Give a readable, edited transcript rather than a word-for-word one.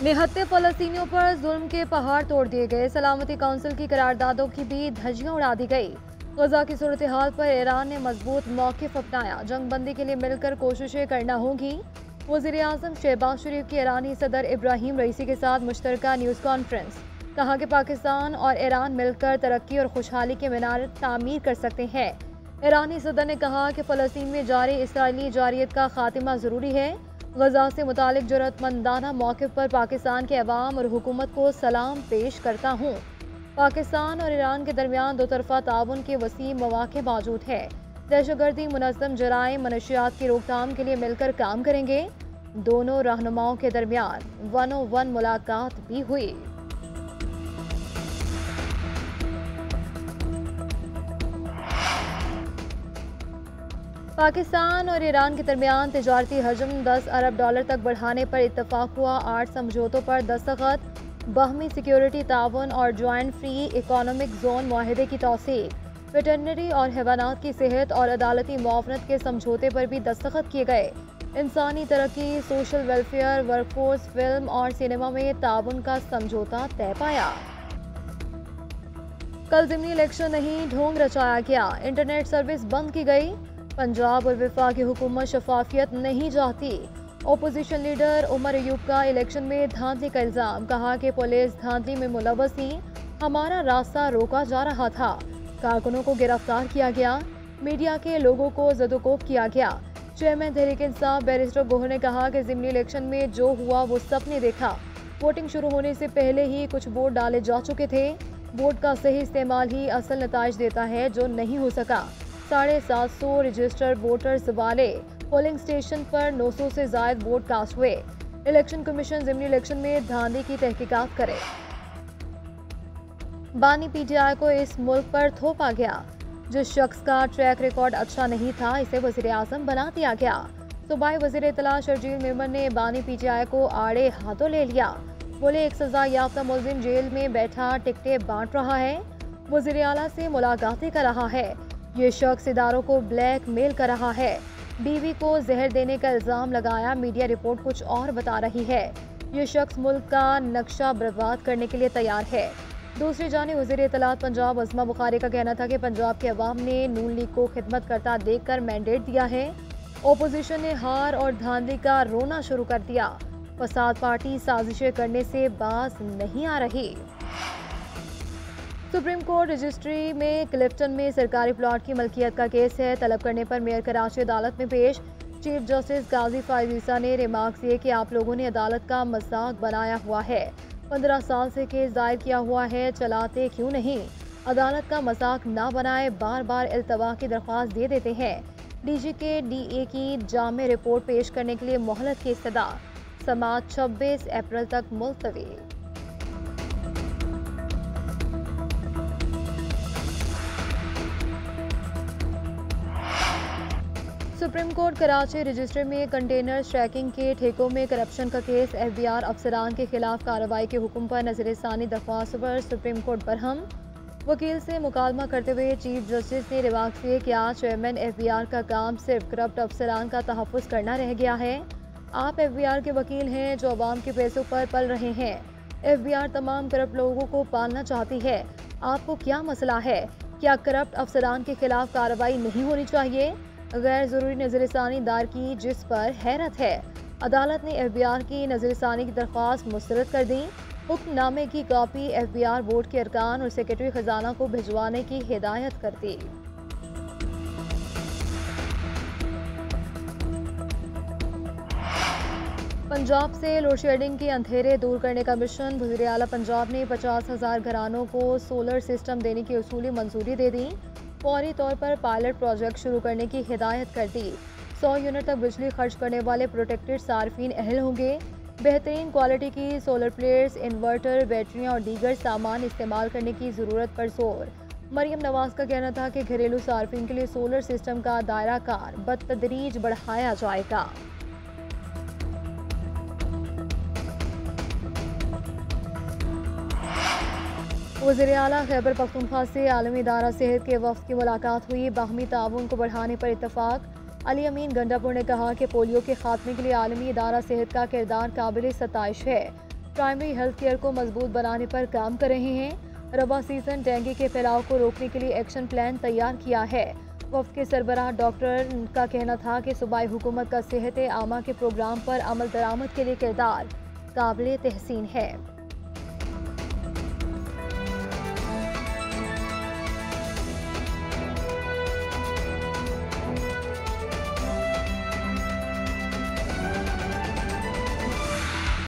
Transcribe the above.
निहत्थे फ़लस्तीनियों पर जुल्म के पहाड़ तोड़ दिए गए। सलामती काउंसिल की करारदादों की भी धज्जियां उड़ा दी गई। गजा की सूरत हाल पर ईरान ने मजबूत मौक़िफ़ अपनाया। जंगबंदी के लिए मिलकर कोशिशें करना होंगी। वज़ीर आज़म शहबाज शरीफ की ईरानी सदर इब्राहिम रईसी के साथ मुश्तरका न्यूज़ कॉन्फ्रेंस। कहा कि पाकिस्तान और ईरान मिलकर तरक्की और खुशहाली के मीनार तामीर कर सकते हैं। ईरानी सदर ने कहा कि फ़लस्तीन में जारी इसराइली जारियत का खात्मा ज़रूरी है। गजा से मुतालिक जरूरतमंदाना मौक़िफ़ पर पाकिस्तान के अवाम और हुकूमत को सलाम पेश करता हूँ। पाकिस्तान और ईरान के दरमियान दो तरफ़ा ताउन के वसी मौक़े मौजूद है। दहशतगर्दी, मुनज़्ज़म जराइम, मनशियात की रोकथाम के लिए मिलकर काम करेंगे। दोनों रहनुमाओं के दरमियान 1-on-1 मुलाकात भी हुई। पाकिस्तान और ईरान के दरमियान तिजारती हजम 10 अरब डॉलर तक बढ़ाने पर इत्तफाक हुआ। 8 समझौतों पर दस्तखत। बाहमी सिक्योरिटी ताउन और ज्वाइंट फ्री इकोनॉमिक जोन मुआहदे की तौसीक। वेटरनरी और हैवानात की सेहत और अदालती मुआवनत के समझौते पर भी दस्तखत किए गए। इंसानी तरक्की, सोशल वेलफेयर, वर्कफोर्स, फिल्म और सिनेमा में ताउन का समझौता तय पाया। कल ज़िमनी इलेक्शन नहीं, ढोंग रचाया गया। इंटरनेट सर्विस बंद की गई। पंजाब और वफाकी हुकूमत शफाफियत नहीं चाहती। ओपोजिशन लीडर उमर अयूब का इलेक्शन में धांधली का इल्ज़ाम। कहा कि पुलिस धांधली में मुलव्वस थी। हमारा रास्ता रोका जा रहा था। कारकुनों को गिरफ्तार किया गया। मीडिया के लोगों को ज़दोकोब किया गया। चेयरमैन तहरीक इंसाफ बैरिस्टर गोहर ने कहा कि ज़िमनी इलेक्शन में जो हुआ वो सबने देखा। वोटिंग शुरू होने से पहले ही कुछ वोट डाले जा चुके थे। वोट का सही इस्तेमाल ही असल नताइज देता है, जो नहीं हो सका। 750 रजिस्टर्ड वोटर्स वाले पोलिंग स्टेशन पर 900 से ज़ायद वोट कास्ट हुए। इलेक्शन कमीशन ज़िमनी इलेक्शन में धांधली की तहकीकात करे। बानी पीटीआई को इस मुल्क पर थोपा गया। जिस शख्स का ट्रैक रिकॉर्ड अच्छा नहीं था, इसे वज़ीर आज़म बना दिया गया। सूबाई वज़ीर इत्तला शर्जील मेमन ने बानी पीटीआई को आड़े हाथों ले लिया। बोले, एक सजा याफ्ता मुलजिम जेल में बैठा टिकटें बांट रहा है, वज़ीर आला से मुलाकातें कर रहा है। ये शख्स इदारों को ब्लैक मेल कर रहा है। बीवी को जहर देने का इल्ज़ाम लगाया। मीडिया रिपोर्ट कुछ और बता रही है। ये शख्स मुल्क का नक्शा बर्बाद करने के लिए तैयार है। दूसरी जानिब वज़ीर इत्तलात पंजाब अज़मा बुखारी का कहना था कि पंजाब के अवाम ने नून लीग को खिदमत करता देखकर मैंडेट दिया है। ओपोजिशन ने हार और धांधली का रोना शुरू कर दिया। फसाद पार्टी साजिशें करने से बाज नहीं आ रही। सुप्रीम कोर्ट रजिस्ट्री में क्लिफ्टन में सरकारी प्लॉट की मलकियत का केस है। तलब करने पर मेयर कराची अदालत में पेश। चीफ जस्टिस गाजी फायज ईसा ने रिमार्क दिए कि आप लोगों ने अदालत का मजाक बनाया हुआ है। 15 साल से केस दायर किया हुआ है, चलाते क्यों नहीं? अदालत का मजाक ना बनाए, बार बार इल्तवा की दरख्वास्त दे देते हैं। डीजी के डीए की जामे रिपोर्ट पेश करने के लिए मोहलत की इस्तदा। समाअत 26 अप्रैल तक मुलतवी। सुप्रीम कोर्ट कराची रजिस्ट्री में कंटेनर ट्रैकिंग के ठेकों में करप्शन का केस। एफबीआर अफसरान के खिलाफ कार्रवाई के हुक्म पर नजरसानी दरख्वास्त पर सुप्रीम कोर्ट बरहम। वकील से मुकालमा करते हुए चीफ जस्टिस ने रिमार्क किए कि आज चेयरमैन एफबीआर का काम सिर्फ करप्ट अफसरान का तहफ़्फ़ुज़ करना रह गया है। आप एफबीआर के वकील हैं जो अवाम के पैसों पर पल रहे हैं। एफबीआर तमाम करप्ट लोगों को पालना चाहती है। आपको क्या मसला है? क्या करप्ट अफसरान के खिलाफ कार्रवाई नहीं होनी चाहिए? गैर ज़रूरी नजरसानी दायर की, जिस पर हैरत है। अदालत ने एफबीआर की नजरसानी की दरख्वास्त मुस्तरद कर दी। हुक्मनामे की कॉपी एफबीआर बोर्ड के अरकान और सेक्रेटरी खजाना को भिजवाने की हिदायत कर दी। पंजाब से लोड शेडिंग के अंधेरे दूर करने का मिशन। वज़ीर आला पंजाब ने 50,000 घरानों को सोलर सिस्टम देने की उसूली मंजूरी दे दी। फौरी तौर पर पायलट प्रोजेक्ट शुरू करने की हिदायत कर दी। 100 यूनिट तक बिजली खर्च करने वाले प्रोटेक्टेड सार्फिन अहल होंगे। बेहतरीन क्वालिटी की सोलर प्लेट्स, इन्वर्टर, बैटरियां और दीगर सामान इस्तेमाल करने की ज़रूरत पर जोर। मरियम नवाज का कहना था कि घरेलू सार्फिन के लिए सोलर सिस्टम का दायरा कार बतदरीज बढ़ाया जाएगा। वज़ीर आला खैबर पख्तूनख्वा से आलमी इदारा सेहत के वफ़द की मुलाकात हुई। बाहमी ताउन को बढ़ाने पर इत्तफाक। अली अमीन गंडापुर ने कहा कि पोलियो के खात्मे के लिए आलमी इदारा सेहत का किरदार काबिल सताइश है। प्राइमरी हेल्थ केयर को मजबूत बनाने पर काम कर रहे हैं। रबा सीजन डेंगू के फैलाव को रोकने के लिए एक्शन प्लान तैयार किया है। वफ्द के सरबराह डॉक्टर का कहना था कि सूबाई हुकूमत का सेहत आमा के प्रोग्राम पर अमल दरामद के लिए किरदार काबिल तहसीन है।